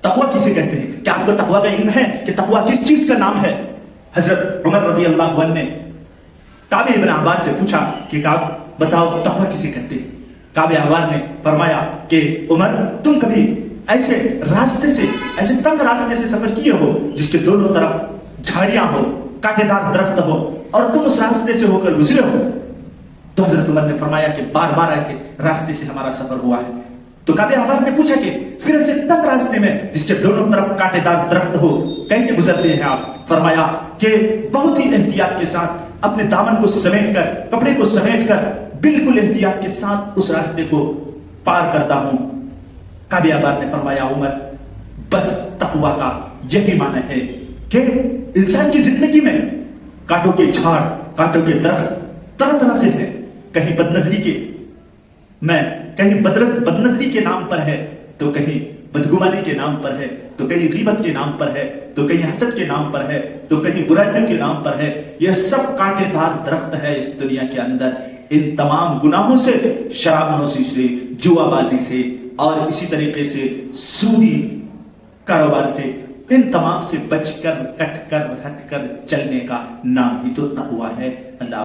तकवा किसे कहते हैं? क्या आपको तकवा का इल्म है कि तकवा किस चीज का नाम है? हजरत उमर रजी अल्लाह अन्हु ने काब इब्न अहबार से पूछा कि काब बताओ तकवा किसे कहते हैं? काब अहबार ने फरमाया कि उमर, तुम कभी ऐसे रास्ते से, ऐसे तंग रास्ते से सफर किए हो जिसके दोनों तरफ झाड़ियां हो, कांटेदार दरख्त हो, और तुम उस रास्ते से होकर गुजरे हो? तो हजरत उमर ने फरमाया कि बार बार ऐसे रास्ते से हमारा सफर हुआ है। तो काब अहबार ने पूछा कि फिर ऐसे तंग रास्ते में जिसके दोनों तरफ कांटेदार दरख्त हो कैसे गुजरते हैं आप? फरमाया कि बहुत ही एहतियात के साथ अपने दामन को समेट कर, कपड़े को समेट कर, बिल्कुल एहतियात के साथ उस रास्ते को पार करता हूं। काब अहबार ने फरमाया उमर, बस तकवा का यही माना है कि इंसान की जिंदगी में कांटों के झाड़, कांटों के दरख्त तरह तरह से है। कहीं बदनजरी के कहीं बदनजरी के नाम पर है, तो कहीं बदगुमानी के नाम पर है, तो कहीं गीबत के नाम पर है, तो कहीं हसद के नाम पर है, तो कहीं बुराइयों के नाम पर है। यह सब कांटेदार दरख्त है इस दुनिया के अंदर। इन तमाम गुनाहों से, शराबनोशी से, जुआबाजी से और इसी तरीके से सूदी कारोबार से, इन तमाम से बचकर, कटकर, हटकर चलने का नाम ही तो तकवा है। अल्लाह